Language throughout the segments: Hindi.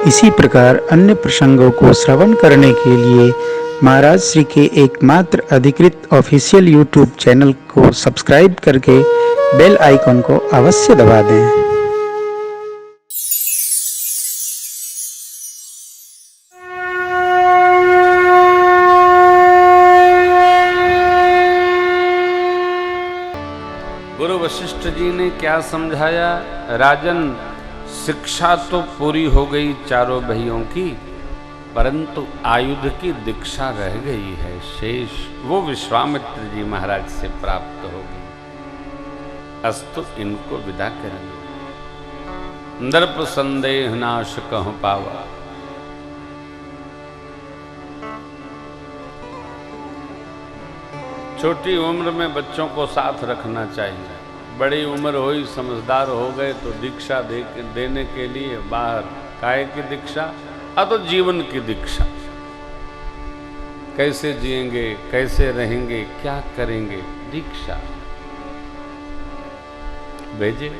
इसी प्रकार अन्य प्रसंगों को श्रवण करने के लिए महाराज श्री के एकमात्र अधिकृत ऑफिशियल यूट्यूब चैनल को सब्सक्राइब करके बेल आइकन को अवश्य दबा दें। गुरु वशिष्ठ जी ने क्या समझाया? राजन, शिक्षा तो पूरी हो गई चारों भाइयों की, परंतु आयुध की दीक्षा रह गई है शेष। वो विश्वामित्र जी महाराज से प्राप्त हो गई। अस्तु इनको विदा करेंगे। नृप संदेह नाश कहूं पावा। छोटी उम्र में बच्चों को साथ रखना चाहिए। बड़ी उम्र हुई, समझदार हो गए तो दीक्षा देने के लिए बाहर। काय की दीक्षा? तो जीवन की दीक्षा। कैसे जिएंगे, कैसे रहेंगे, क्या करेंगे, दीक्षा भेजे।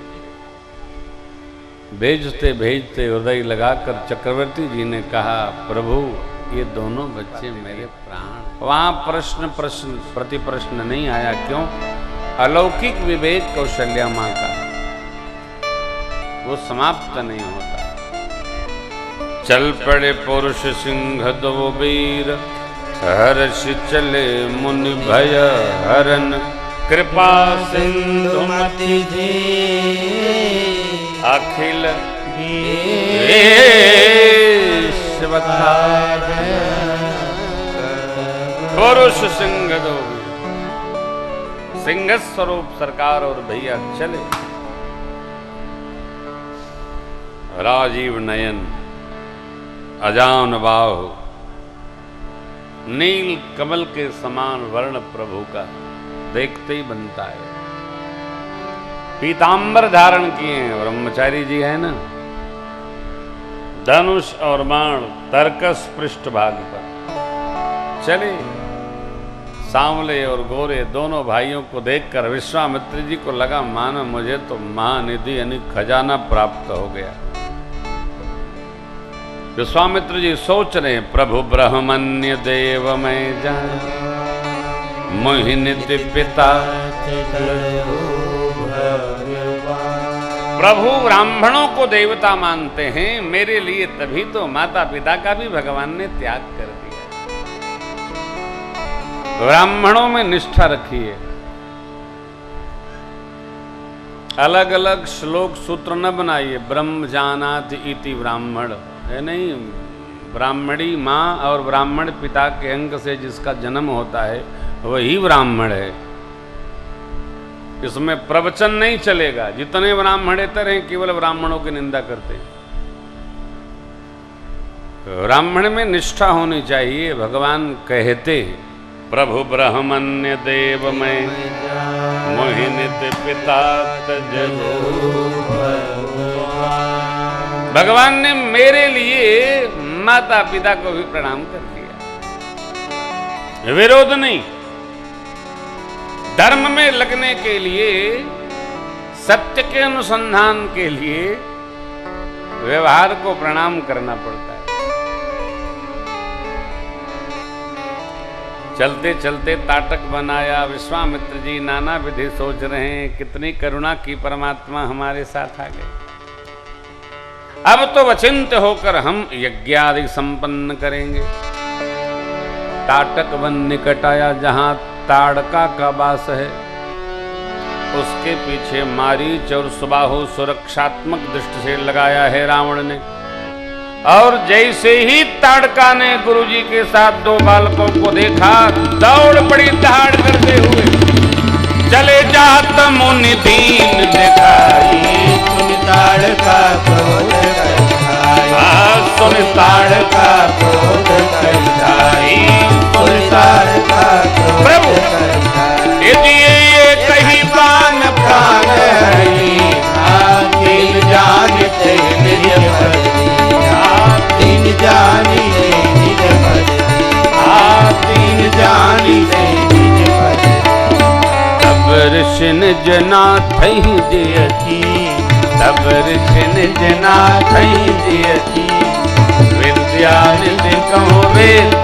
भेजते भेजते हृदय लगाकर चक्रवर्ती जी ने कहा, प्रभु ये दोनों बच्चे मेरे प्राण। वहां प्रश्न प्रति प्रश्न नहीं आया। क्यों? अलौकिक विवेक कौशल्या मां का वो समाप्त नहीं होता। चल पड़े पुरुष सिंह दो वीर, हर्ष चले मुनि भय हरन। कृपा सिंधु मति अखिल पुरुष सिंह दो, सिंह स्वरूप सरकार और भैया चले। राजीव नयन, अजान बाहु, नील कमल के समान वर्ण प्रभु का देखते ही बनता है। पीतांबर धारण किए हैं, ब्रह्मचारी जी है ना। धनुष और बाण तरकस पृष्ठभाग पर चले। सांवले और गोरे दोनों भाइयों को देखकर विश्वामित्र जी को लगा मानो मुझे तो महानिधि यानी खजाना प्राप्त हो गया। विश्वामित्र जी सोच रहे, प्रभु ब्रह्मण्य देव मैं जान, मोहिनी पिता। प्रभु ब्राह्मणों को देवता मानते हैं, मेरे लिए तभी तो माता पिता का भी भगवान ने त्याग कर दिया। ब्राह्मणों में निष्ठा रखिए। अलग अलग श्लोक सूत्र न बनाइए। ब्रह्म जानाति इति ब्राह्मण है नहीं। ब्राह्मणी माँ और ब्राह्मण पिता के अंग से जिसका जन्म होता है वही ब्राह्मण है। इसमें प्रवचन नहीं चलेगा। जितने ब्राह्मणेतर हैं केवल ब्राह्मणों की निंदा करते हैं। ब्राह्मण में निष्ठा होनी चाहिए। भगवान कहते हैं, प्रभु ब्रह्मण्य देव मैं, मोहिनी पिता तजो। भगवान ने मेरे लिए माता पिता को भी प्रणाम कर दिया। विरोध नहीं। धर्म में लगने के लिए, सत्य के अनुसंधान के लिए व्यवहार को प्रणाम करना पड़ता है। चलते चलते ताटक बनाया। विश्वामित्र जी नाना विधि सोच रहे हैं, कितनी करुणा की परमात्मा हमारे साथ आ गए। अब तो वचिंत होकर हम यज्ञादि संपन्न करेंगे। ताटक वन निकट आया, जहां ताड़का का वास है। उसके पीछे मारीच और सुबाहु सुरक्षात्मक दृष्टि से लगाया है रावण ने। और जैसे ही ताड़का ने गुरुजी के साथ दो बालकों को देखा, दौड़ पड़ी दहाड़ करते हुए। चले जात मुनि दीन दिखाई, सुन ताड़का क्रोध दिखाई। सुन ताड़का क्रोध दिखाई, सुन ताड़का क्रोध प्रभु ये कहीं बान प्राण हरि, दिल जानते निज भजनी, दिन जानते निज भजनी, दिन जानते निज भजनी। तब ऋषि निज नाथहि जियति, तब ऋषि निज नाथहि जियति।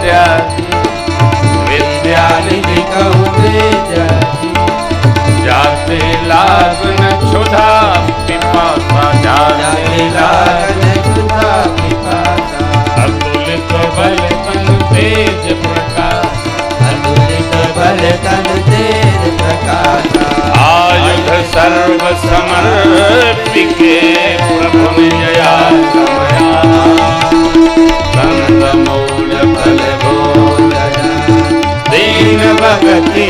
विद्याधि विद्यानिधि कहूँ विद्याधि जाते लागन क्षुधा पिपासा जाते लागन क्षुधा पिपासा अतुलित बल तन तेज प्रकाश अतुलित बल तन तेज प्रकाश आयुध सर्व समर्पिके प्रभु निजया कंदमूल फल भोजन दीन भगति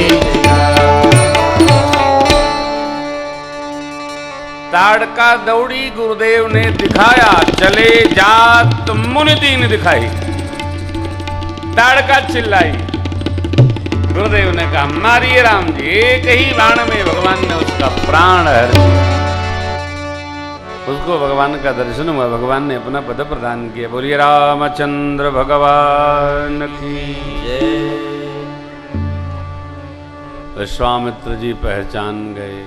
ताड़का दौड़ी गुरुदेव ने दिखाया चले जात मुनि दीन दिखाई। ताड़का चिल्लाई, गुरुदेव ने कहा मारिए राम जी। एक ही बाण में भगवान ने उसका प्राण हर दिया। उसको भगवान का दर्शन हुआ, भगवान ने अपना पद प्रदान किया। बोलिए रामचंद्र भगवान की जय। विश्वामित्र जी पहचान गए।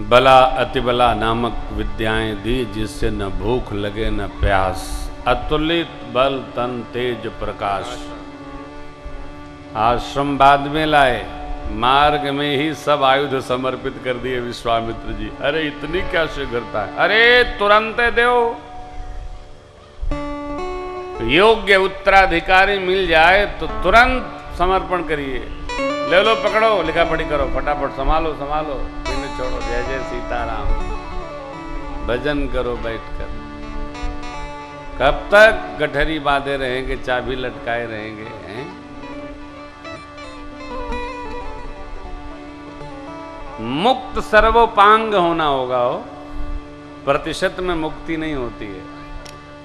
बला अतिबला नामक विद्याएं दी जिससे न भूख लगे न प्यास। अतुलित बल तन तेज प्रकाश। आश्रम बाद में लाए, मार्ग में ही सब आयुध समर्पित कर दिए विश्वामित्र जी। अरे इतनी क्या शीघ्रता है, अरे तुरंत दो। योग्य उत्तराधिकारी मिल जाए तो तुरंत समर्पण करिए। ले लो, पकड़ो, लिखा पढ़ी करो, फटाफट संभालो संभालो, दिन छोड़ो। जय जय सीताराम, भजन करो बैठकर। कब तक गठरी बांधे रहेंगे, चाबी लटकाए रहेंगे हैं? मुक्त सर्वोपांग होना होगा हो। प्रतिशत में मुक्ति नहीं होती है,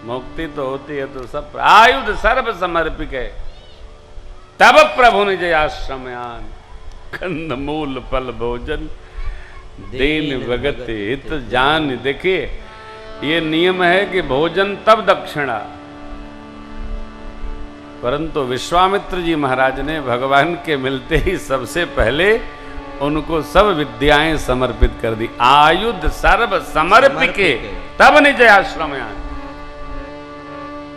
मुक्ति तो होती है तो सब आयुध सर्व समर्पित है। तब प्रभु निज आश्रम आन, कंद मूल फल भोजन दीन भगत हित जान। देखिए ये नियम है कि भोजन तब दक्षिणा, परंतु विश्वामित्र जी महाराज ने भगवान के मिलते ही सबसे पहले उनको सब विद्याएं समर्पित कर दी। आयुध सर्व समर्पिके तब निज आश्रम आए,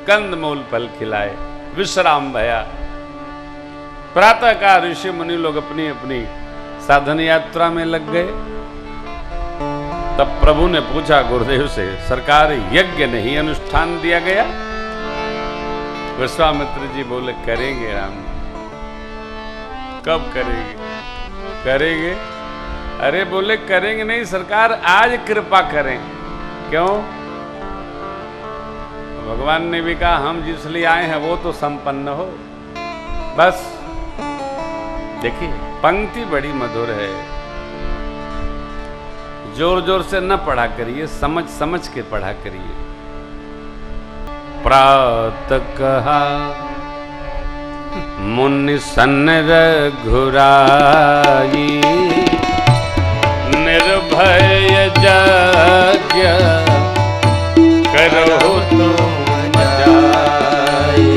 कंद मूल फल खिलाए, विश्राम भया। प्रातः का ऋषि मुनि लोग अपनी अपनी साधन यात्रा में लग गए। तब प्रभु ने पूछा गुरुदेव से, सरकार यज्ञ नहीं अनुष्ठान दिया गया? विश्वामित्र जी बोले करेंगे राम। कब करेंगे? करेंगे? अरे बोले करेंगे नहीं सरकार, आज कृपा करें। क्यों? भगवान ने भी कहा हम जिस लिए आए हैं वो तो संपन्न हो। बस देखिए पंक्ति बड़ी मधुर है, जोर जोर से न पढ़ा करिए, समझ समझ के पढ़ा करिए। प्रातः कहा मुनि सन रघुराई, निर्भय यज्ञ करो तुम जाई।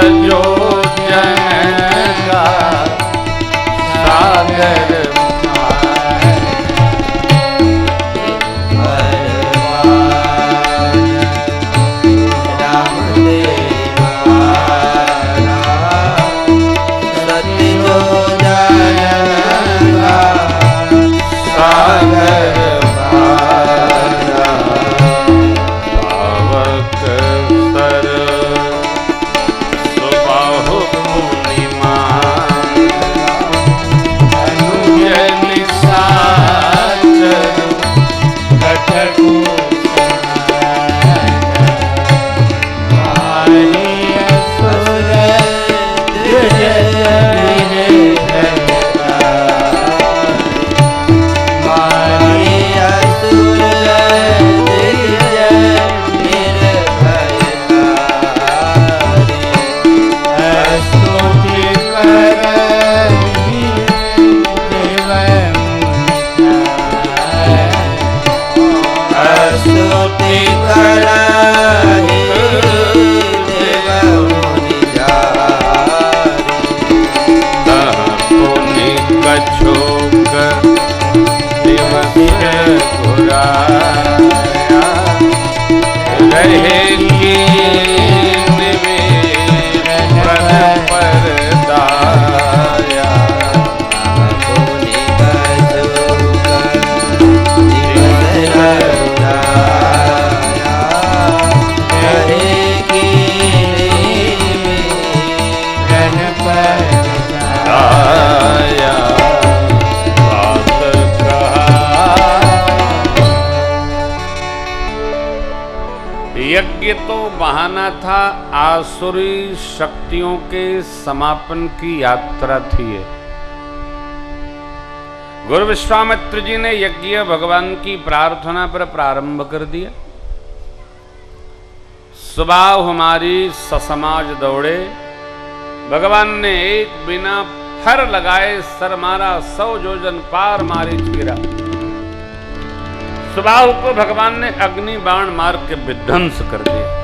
जो जन का सागर यज्ञ तो बहाना था, आसुरी शक्तियों के समापन की यात्रा थी ये। गुरु विश्वामित्र जी ने यज्ञ भगवान की प्रार्थना पर प्रारंभ कर दिया। सुबह हमारी ससमाज दौड़े, भगवान ने एक बिना फर लगाए सर मारा, 100 योजन पार मारी गिरा। सुबाहु को भगवान ने अग्नि बाण मार के विध्वंस कर दिया।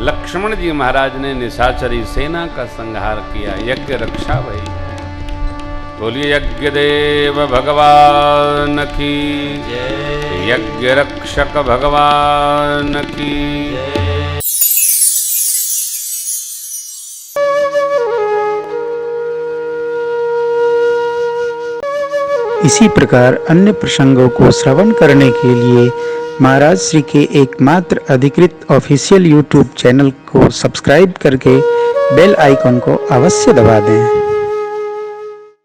लक्ष्मण जी महाराज ने निशाचरी सेना का संहार किया। यज्ञ रक्षा भई। बोलिए यज्ञ देव भगवान की जय, यज्ञ रक्षक भगवान की जय। इसी प्रकार अन्य प्रसंगों को श्रवण करने के लिए महाराज श्री के एकमात्र अधिकृत ऑफिशियल यूट्यूब चैनल को सब्सक्राइब करके बेल आइकन को अवश्य दबा दें।